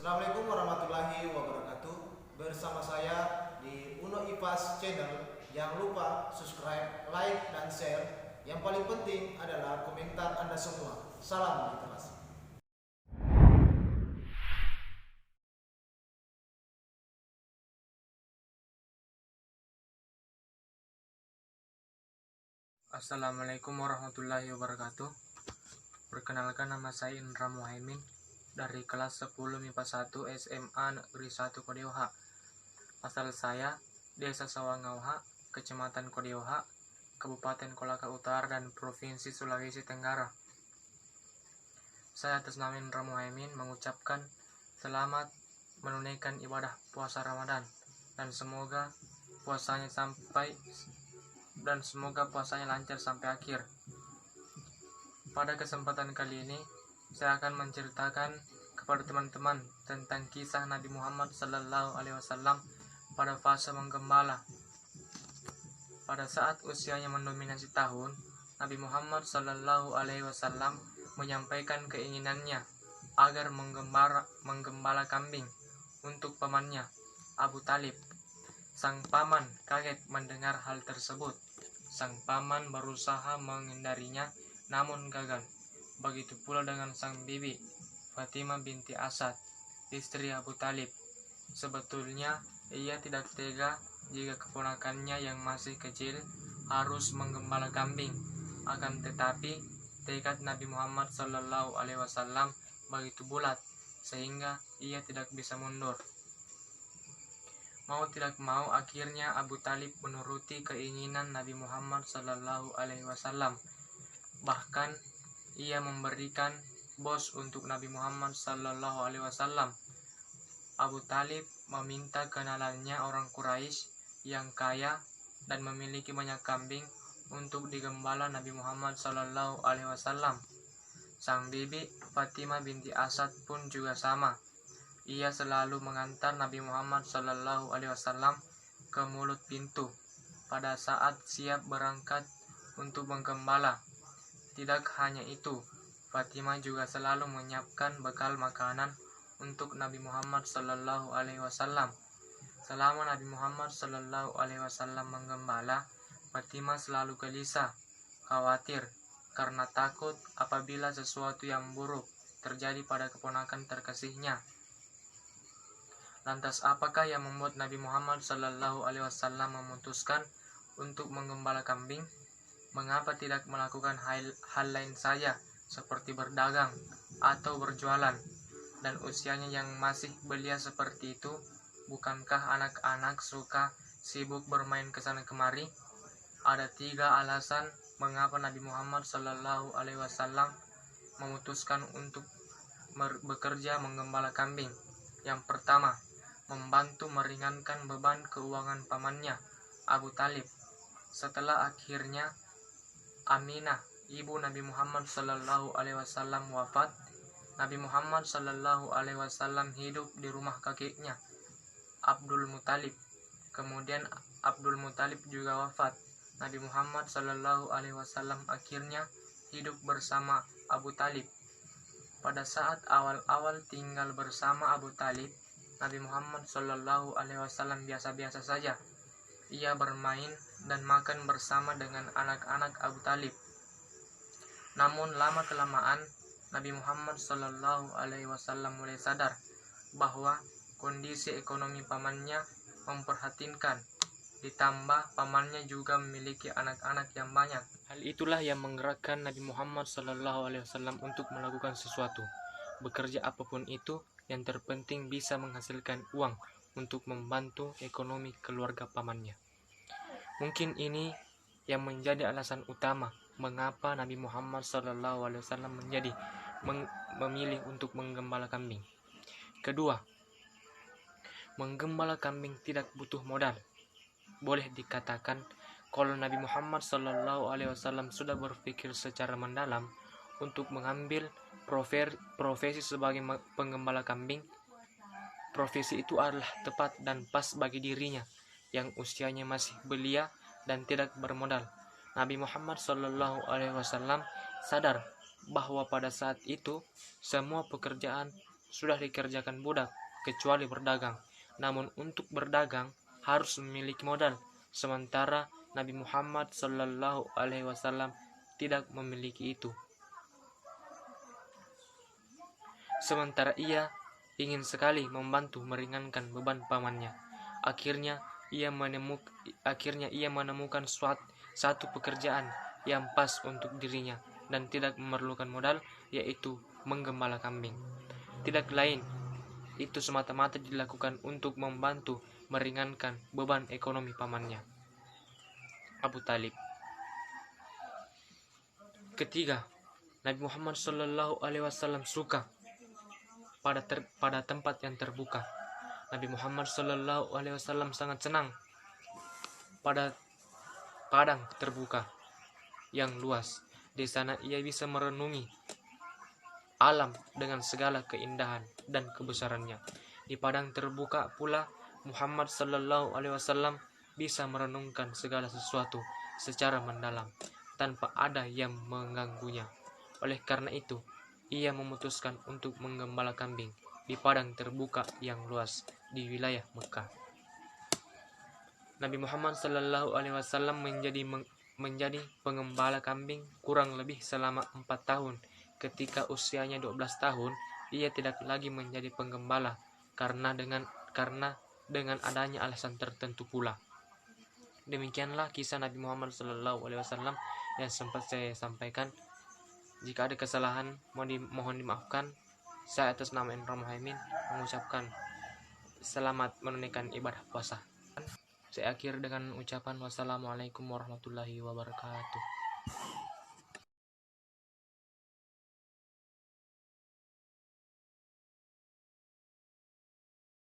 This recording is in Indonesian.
Assalamualaikum warahmatullahi wabarakatuh. Bersama saya di Uno Ipas Channel. Jangan lupa subscribe, like, dan share. Yang paling penting adalah komentar Anda semua. Salam literasi. Assalamualaikum warahmatullahi wabarakatuh. Perkenalkan, nama saya Indra Muhaimin dari kelas 10 MIPA 1 SMA Negeri 1 Kodioha. Asal saya Desa Sawangauha, Kecamatan Kodioha, Kabupaten Kolaka Utara dan Provinsi Sulawesi Tenggara. Saya atas nama Indra Muhaimin mengucapkan selamat menunaikan ibadah puasa Ramadan dan semoga puasanya lancar sampai akhir. Pada kesempatan kali ini, saya akan menceritakan kepada teman-teman tentang kisah Nabi Muhammad SAW pada fase menggembala. Pada saat usianya mendominasi tahun, Nabi Muhammad SAW menyampaikan keinginannya agar menggembala kambing untuk pamannya, Abu Talib. Sang paman kaget mendengar hal tersebut. Sang paman berusaha menghindarinya, namun gagal. Begitu pula dengan sang bibi, Fatimah binti Asad, istri Abu Talib. Sebetulnya ia tidak tega jika keponakannya yang masih kecil harus menggembala kambing. Akan tetapi tekad Nabi Muhammad SAW begitu bulat sehingga ia tidak bisa mundur. Mau tidak mau akhirnya Abu Talib menuruti keinginan Nabi Muhammad SAW. Bahkan ia memberikan bos untuk Nabi Muhammad SAW. Abu Talib meminta kenalannya orang Quraisy yang kaya dan memiliki banyak kambing untuk digembala Nabi Muhammad SAW. Sang bibi Fatimah binti Asad pun juga sama. Ia selalu mengantar Nabi Muhammad SAW ke mulut pintu pada saat siap berangkat untuk menggembala. Tidak hanya itu, Fatimah juga selalu menyiapkan bekal makanan untuk Nabi Muhammad SAW. Selama Nabi Muhammad SAW menggembala, Fatimah selalu gelisah, khawatir, karena takut apabila sesuatu yang buruk terjadi pada keponakan terkasihnya. Lantas apakah yang membuat Nabi Muhammad SAW memutuskan untuk menggembala kambing? Mengapa tidak melakukan hal lain saja seperti berdagang atau berjualan? Dan usianya yang masih belia seperti itu, bukankah anak-anak suka sibuk bermain kesana kemari? Ada 3 alasan mengapa Nabi Muhammad SAW memutuskan untuk bekerja menggembala kambing. Yang pertama, membantu meringankan beban keuangan pamannya, Abu Talib. Setelah akhirnya Aminah, ibu Nabi Muhammad SAW wafat, Nabi Muhammad SAW hidup di rumah kakeknya, Abdul Muthalib. Kemudian Abdul Muthalib juga wafat. Nabi Muhammad SAW akhirnya hidup bersama Abu Talib. Pada saat awal-awal tinggal bersama Abu Talib, Nabi Muhammad SAW biasa-biasa saja. Ia bermain dan makan bersama dengan anak-anak Abu Talib. Namun lama-kelamaan Nabi Muhammad SAW mulai sadar bahwa kondisi ekonomi pamannya memprihatinkan. Ditambah pamannya juga memiliki anak-anak yang banyak. Hal itulah yang menggerakkan Nabi Muhammad SAW untuk melakukan sesuatu. Bekerja apapun itu, yang terpenting bisa menghasilkan uang untuk membantu ekonomi keluarga pamannya. Mungkin ini yang menjadi alasan utama mengapa Nabi Muhammad SAW memilih untuk menggembala kambing. Kedua, menggembala kambing tidak butuh modal. Boleh dikatakan kalau Nabi Muhammad SAW sudah berpikir secara mendalam untuk mengambil profesi sebagai penggembala kambing. Profesi itu adalah tepat dan pas bagi dirinya yang usianya masih belia dan tidak bermodal. Nabi Muhammad SAW sadar bahwa pada saat itu semua pekerjaan sudah dikerjakan budak kecuali berdagang. Namun untuk berdagang harus memiliki modal, sementara Nabi Muhammad Sallallahu Alaihi Wasallam tidak memiliki itu. Sementara ia ingin sekali membantu meringankan beban pamannya. Akhirnya ia menemukan satu pekerjaan yang pas untuk dirinya dan tidak memerlukan modal, yaitu menggembala kambing. Tidak lain, itu semata-mata dilakukan untuk membantu meringankan beban ekonomi pamannya, Abu Talib. Ketiga, Nabi Muhammad Shallallahu Alaihi Wasallam suka pada tempat yang terbuka. Nabi Muhammad Shallallahu Alaihi Wasallam sangat senang pada padang terbuka yang luas. Di sana ia bisa merenungi alam dengan segala keindahan dan kebesarannya. Di padang terbuka pula Muhammad Sallallahu Alaihi Wasallam bisa merenungkan segala sesuatu secara mendalam tanpa ada yang mengganggunya. Oleh karena itu, ia memutuskan untuk menggembala kambing di padang terbuka yang luas di wilayah Mekah. Nabi Muhammad Sallallahu Alaihi Wasallam menjadi pengembala kambing kurang lebih selama 4 tahun. Ketika usianya 12 tahun, ia tidak lagi menjadi penggembala karena dengan adanya alasan tertentu pula. Demikianlah kisah Nabi Muhammad SAW yang sempat saya sampaikan. Jika ada kesalahan, mohon dimaafkan. Saya atas nama Indra Muhaimin mengucapkan selamat menunaikan ibadah puasa. Saya akhir dengan ucapan wassalamualaikum warahmatullahi wabarakatuh.